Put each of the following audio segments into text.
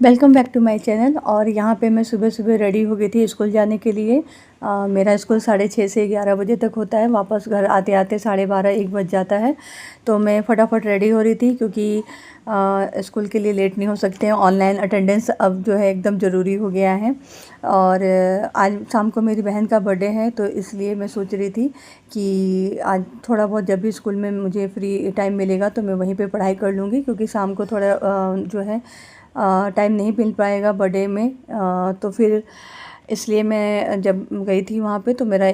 Welcome back to my channel. और यहाँ पे मैं सुबह सुबह रेडी हो गई थी स्कूल जाने के लिए। मेरा स्कूल 6:30 से 11 बजे तक होता है। वापस घर आते आते 12:30-1 बज जाता है। तो मैं फटाफट रेडी हो रही थी क्योंकि स्कूल के लिए लेट नहीं हो सकते हैं। ऑनलाइन अटेंडेंस अब जो है एकदम ज़रूरी हो गया है। और आज शाम को मेरी बहन का बर्थडे है, तो इसलिए मैं सोच रही थी कि आज थोड़ा बहुत जब भी स्कूल में मुझे फ्री टाइम मिलेगा तो मैं वहीं पे पढ़ाई कर लूँगी, क्योंकि शाम को थोड़ा जो है टाइम नहीं मिल पाएगा बर्थडे में। तो फिर इसलिए मैं जब गई थी वहाँ पे तो मेरा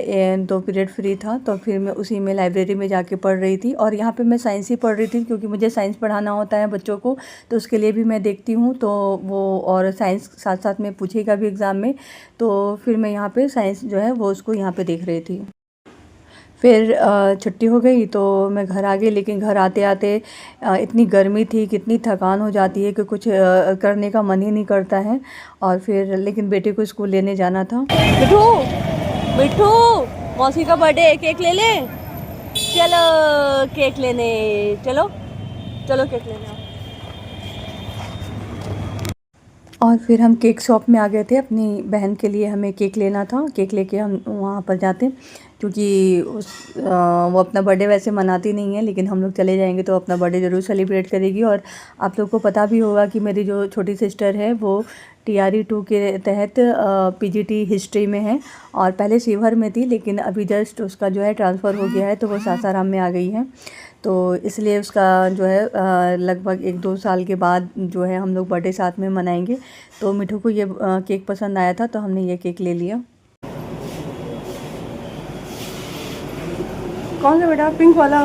2 पीरियड फ्री था, तो फिर मैं उसी में लाइब्रेरी में जाके पढ़ रही थी। और यहाँ पे मैं साइंस ही पढ़ रही थी क्योंकि मुझे साइंस पढ़ाना होता है बच्चों को, तो उसके लिए भी मैं देखती हूँ। तो वो और साइंस साथ साथ में पूछेगा भी एग्ज़ाम में, तो फिर मैं यहाँ पे साइंस जो है वो उसको यहाँ पे देख रही थी। फिर छुट्टी हो गई तो मैं घर आ गई, लेकिन घर आते आते इतनी गर्मी थी, कितनी थकान हो जाती है कि कुछ करने का मन ही नहीं करता है। और फिर लेकिन बेटे को स्कूल लेने जाना था। मिठू मिठू, मौसी का बर्थडे है, केक ले ले। चलो केक लेने, चलो चलो केक लेने। और फिर हम केक शॉप में आ गए थे, अपनी बहन के लिए हमें केक लेना था। केक लेके हम वहाँ पर जाते, क्योंकि वो अपना बर्थडे वैसे मनाती नहीं है, लेकिन हम लोग चले जाएंगे तो अपना बर्थडे ज़रूर सेलिब्रेट करेगी। और आप लोग को पता भी होगा कि मेरी जो छोटी सिस्टर है वो TRE 2 के तहत PGT हिस्ट्री में है, और पहले शिवहर में थी, लेकिन अभी जस्ट उसका जो है ट्रांसफ़र हो गया है, तो वो सासाराम में आ गई है। तो इसलिए उसका जो है लगभग 1-2 साल के बाद जो है हम लोग बर्थडे साथ में मनाएंगे। तो मिठू को ये केक पसंद आया था, तो हमने ये केक ले लिया। कौन सा बेटा? पिंक वाला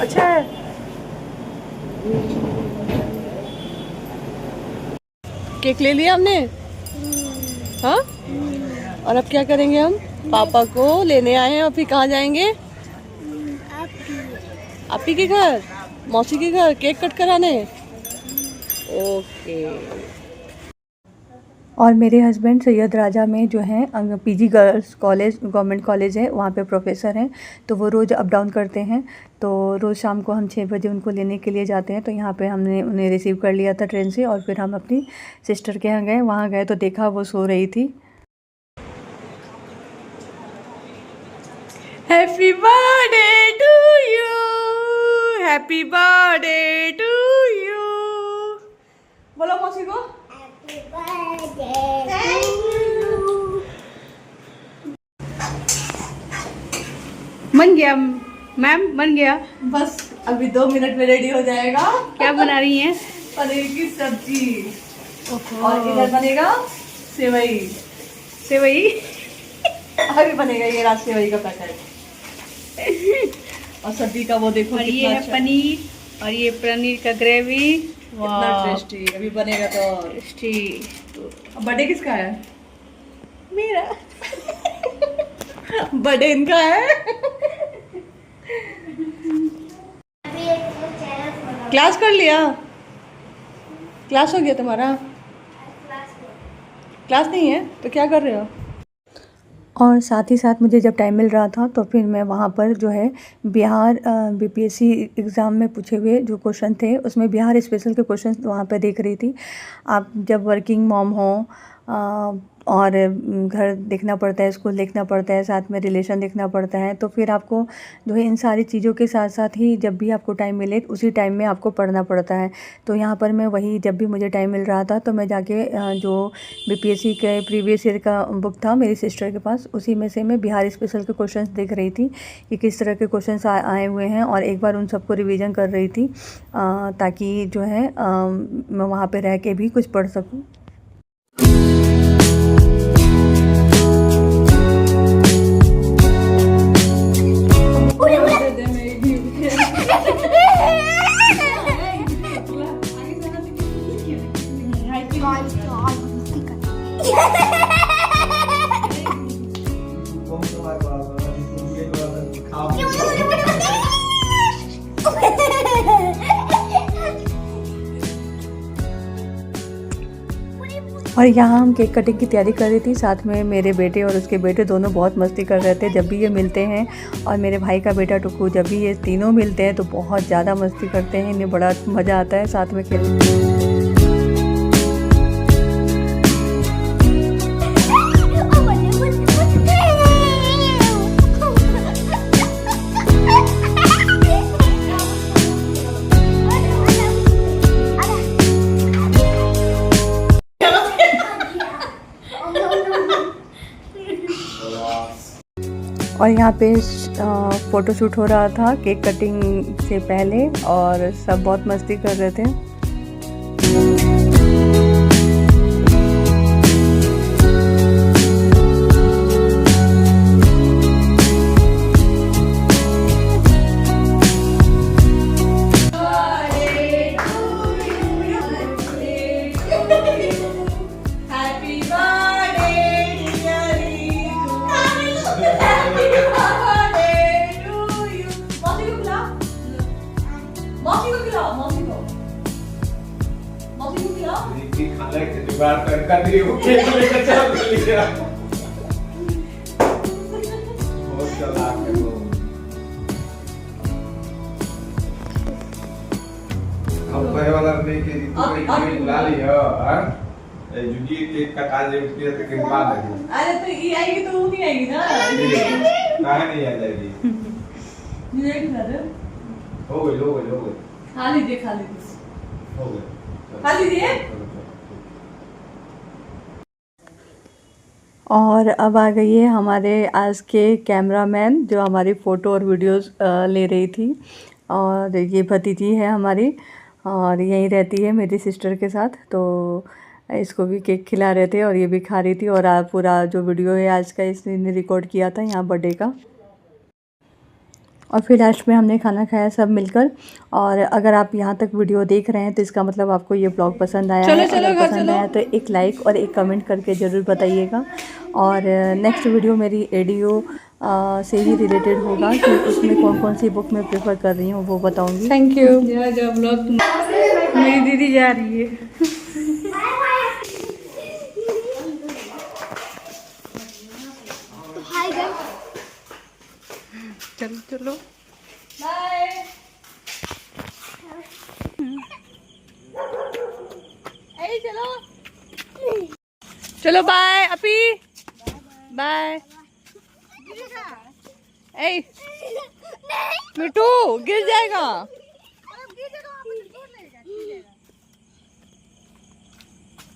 अच्छा है। केक ले लिया हमने, हाँ। और अब क्या करेंगे? हम पापा को लेने आए हैं, और फिर कहाँ जाएंगे? आपी के घर, मौसी के घर केक कट कराने। ओके। और मेरे हस्बैंड सैयद राजा में जो है PG girls college, government college है, वहाँ पे प्रोफेसर हैं। तो वो रोज़ अप डाउन करते हैं, तो रोज़ शाम को हम 6 बजे उनको लेने के लिए जाते हैं। तो यहाँ पे हमने उन्हें रिसीव कर लिया था ट्रेन से, और फिर हम अपनी सिस्टर के यहाँ गए। वहाँ गए तो देखा वो सो रही थी। Happy birthday to you, happy birthday to you. बोलो मौसी को बन गया मैम, बन गया। बस अभी 2 मिनट में रेडी हो जाएगा। क्या बना रही हैं? पनीर की सब्जी। और इधर बनेगा सेवई। सेवई अभी बनेगा ये रात सेवई का पैकेट। और सब्जी का वो देखो, और ये है अच्छा। पनीर, और ये पनीर का ग्रेवी। कितना टेस्टी अभी बनेगा। तो टेस्टी। बर्थडे किसका है? मेरा। बर्थडे इनका है। क्लास कर लिया? क्लास हो गया तुम्हारा? क्लास नहीं है तो क्या कर रहे हो? और साथ ही साथ मुझे जब टाइम मिल रहा था तो फिर मैं वहाँ पर जो है बिहार BPSC एग्ज़ाम में पूछे हुए जो क्वेश्चन थे, उसमें बिहार स्पेशल के क्वेश्चन वहाँ पर देख रही थी। आप जब वर्किंग मॉम हो और घर देखना पड़ता है, स्कूल देखना पड़ता है, साथ में रिलेशन देखना पड़ता है, तो फिर आपको जो है इन सारी चीज़ों के साथ साथ ही जब भी आपको टाइम मिले उसी टाइम में आपको पढ़ना पड़ता है। तो यहाँ पर मैं वही जब भी मुझे टाइम मिल रहा था तो मैं जाके जो BPSC के प्रीवियस ईयर का बुक था मेरी सिस्टर के पास, उसी में से मैं बिहार स्पेशल के क्वेश्चंस देख रही थी कि किस तरह के क्वेश्चंस आए हुए हैं, और एक बार उन सबको रिविज़न कर रही थी ताकि जो है मैं वहाँ पर रह के भी कुछ पढ़ सकूँ। और यहाँ हम केक कटिंग की तैयारी कर रही थी, साथ में मेरे बेटे और उसके बेटे दोनों बहुत मस्ती कर रहे थे। जब भी ये मिलते हैं, और मेरे भाई का बेटा टुकू, जब भी ये तीनों मिलते हैं तो बहुत ज़्यादा मस्ती करते हैं। इन्हें बड़ा मज़ा आता है साथ में खेलने। और यहाँ पे फ़ोटो शूट हो रहा था केक कटिंग से पहले और सब बहुत मस्ती कर रहे थे। केक कटा दे के बाद अरे तो ये आएगी तो वो नहीं आएगी ना। कहाँ नहीं आ जाएगी। हो गई। खा लीजिए हो गई। खा लीजिए। और अब आ गई है हमारे आज के कैमरामैन जो हमारी फ़ोटो और वीडियोस ले रही थी। और ये भतीजी है हमारी और यहीं रहती है मेरी सिस्टर के साथ। तो इसको भी केक खिला रहे थे और ये भी खा रही थी। और पूरा जो वीडियो है आज का इसने रिकॉर्ड किया था यहाँ बर्थडे का। और फिर लास्ट में हमने खाना खाया सब मिलकर। और अगर आप यहाँ तक वीडियो देख रहे हैं तो इसका मतलब आपको ये ब्लॉग पसंद आया है। अगर पसंद आया तो एक लाइक और एक कमेंट करके ज़रूर बताइएगा। और नेक्स्ट वीडियो मेरी एडीओ से ही रिलेटेड होगा कि उसमें कौन कौन सी बुक मैं प्रेफर कर रही हूँ वो बताऊँगी। Thank you. जा ब्लॉग मेरी दीदी जा रही है। चलो बाय। चलो बाय अपी बाय। मिठू गिर जाएगा।